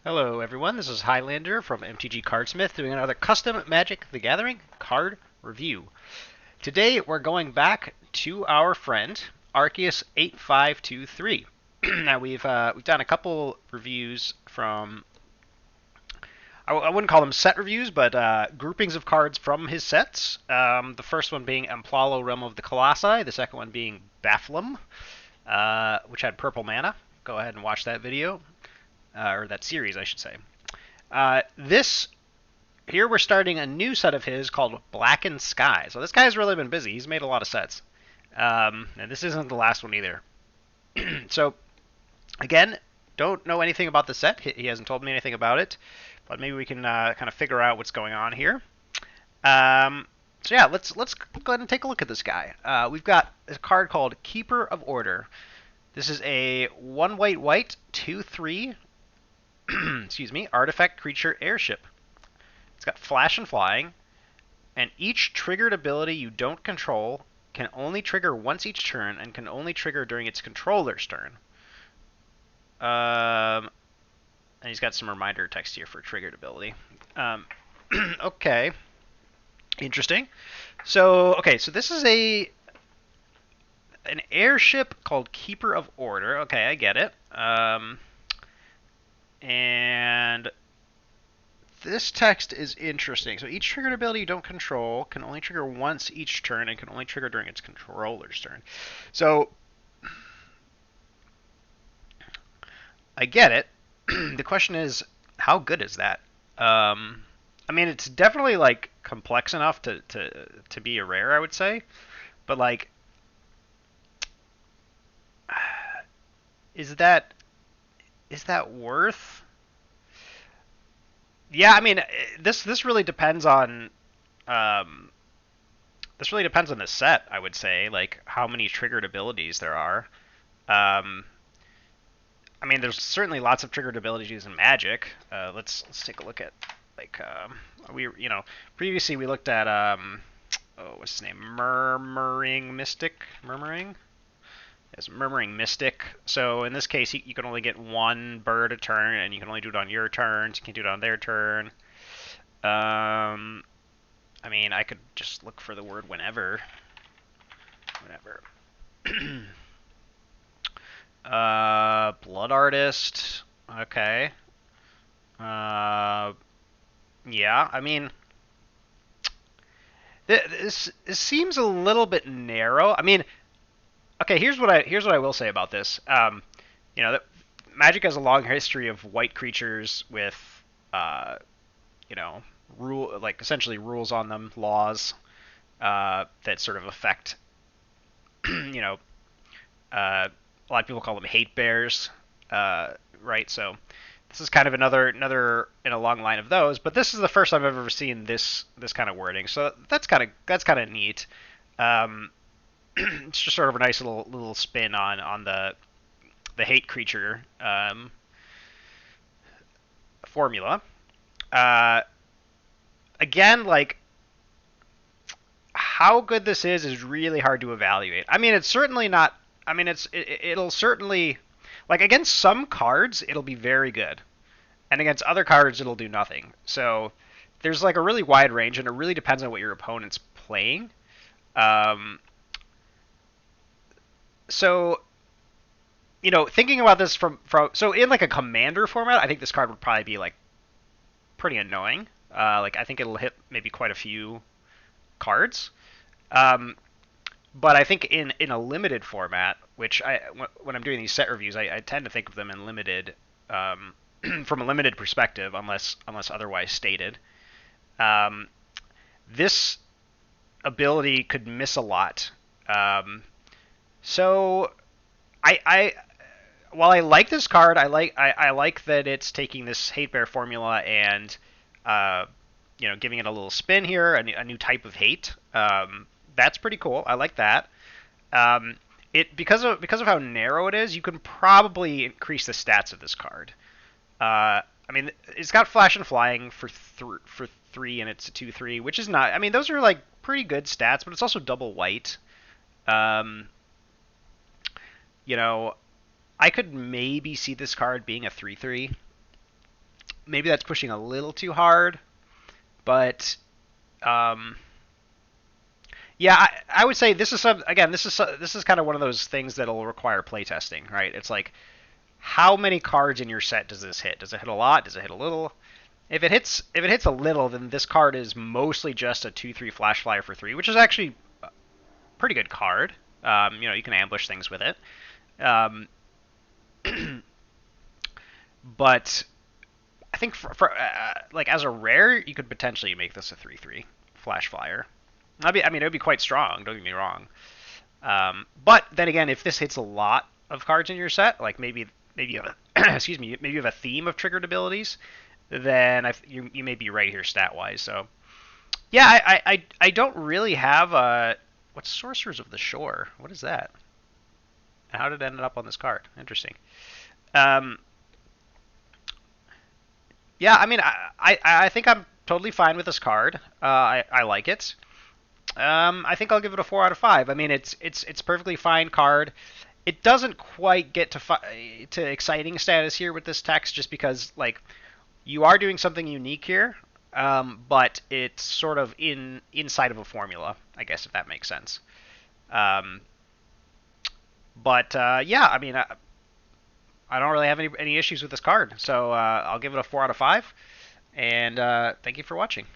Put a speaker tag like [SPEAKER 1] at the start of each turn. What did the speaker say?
[SPEAKER 1] Hello everyone, this is Highlander from MTG Cardsmith doing another custom Magic the Gathering card review. Today we're going back to our friend Arceus8523. Now we've done a couple reviews from I wouldn't call them set reviews, but groupings of cards from his sets. The first one being Amplalo Realm of the Colossi, the second one being Baphlum, which had purple mana. Go ahead and watch that video, or that series, I should say. This here we're starting a new set of his called Blackened Skies. So this guy's really been busy. He's made a lot of sets, and this isn't the last one either. So again, don't know anything about the set. He hasn't told me anything about it, but maybe we can kind of figure out what's going on here. So yeah, let's go ahead and take a look at this guy. We've got a card called Keeper of Order. This is a 1 white white 2/3 excuse me, artifact creature airship. It's got flash and flying, and each triggered ability you don't control can only trigger once each turn and can only trigger during its controller's turn. And he's got some reminder text here for triggered ability. Okay, interesting. So this is an airship called Keeper of Order. Okay, I get it. And this text is interesting. So each triggered ability you don't control can only trigger once each turn and can only trigger during its controller's turn. So I get it. The question is, how good is that? I mean, it's definitely like complex enough to be a rare, I would say. But like, is that worth? Yeah, I mean, this really depends on this really depends on the set. I would say, like, how many triggered abilities there are. Um, I mean, there's certainly lots of triggered abilities in Magic. Let's take a look at like previously we looked at what's his name, Murmuring. Yes, Murmuring Mystic. So in this case, you can only get one bird a turn, and you can only do it on your turn. So you can do it on their turn. I mean, I could just look for the word whenever. Whenever. Blood Artist. Okay. Yeah, I mean, this seems a little bit narrow. I mean, okay, here's what I will say about this. Magic has a long history of white creatures with, you know, essentially rules on them, laws that sort of affect, you know, a lot of people call them hate bears, right? So this is kind of another in a long line of those. But this is the first time I've ever seen this kind of wording, so that's kind of neat. It's just sort of a nice little spin on the hate creature formula. Uh, Again, like, how good this is really hard to evaluate. I mean, it's certainly not. I mean, it'll certainly, like, against some cards it'll be very good, and against other cards it'll do nothing. So there's like a really wide range, and it really depends on what your opponent's playing. Um, so thinking about this from so in like a commander format, I think this card would probably be like pretty annoying. Like, I think it'll hit maybe quite a few cards. Um, but I think in a limited format, which when I'm doing these set reviews, I tend to think of them in limited, from a limited perspective, unless otherwise stated. Um, this ability could miss a lot. So I while I like this card, I like that it's taking this hate bear formula and uh, giving it a little spin here, a new type of hate. That's pretty cool. I like that. It because of how narrow it is, you can probably increase the stats of this card. I mean, it's got flash and flying for three, and it's a 2/3, which is not. I mean, those are like pretty good stats, but it's also double white. Um, you know, I could maybe see this card being a 3/3. maybe that's pushing a little too hard, but um, yeah, I would say this is this is kind of one of those things that'll require playtesting, right? It's like how many cards in your set does this hit? Does it hit a lot? Does it hit a little? If it hits a little, then this card is mostly just a 2/3 flash flyer for 3, which is actually a pretty good card. You can ambush things with it. Um, but I think for like as a rare, you could potentially make this a 3/3 flash flyer. I mean, it would be quite strong. Don't get me wrong. But then again, if this hits a lot of cards in your set, like maybe you have excuse me, maybe you have a theme of triggered abilities, then you may be right here stat wise. So yeah, I don't really have what's Sorcerers of the Shore? What is that? How did it end up on this card? Interesting. Um, yeah, I mean, I think I'm totally fine with this card. I like it. I think I'll give it a 4 out of 5. I mean, it's perfectly fine card. It doesn't quite get to exciting status here with this text, just because like you are doing something unique here, but it's sort of inside of a formula, I guess, if that makes sense. Um, but yeah, I mean, I don't really have any issues with this card, so I'll give it a 4 out of 5. And thank you for watching.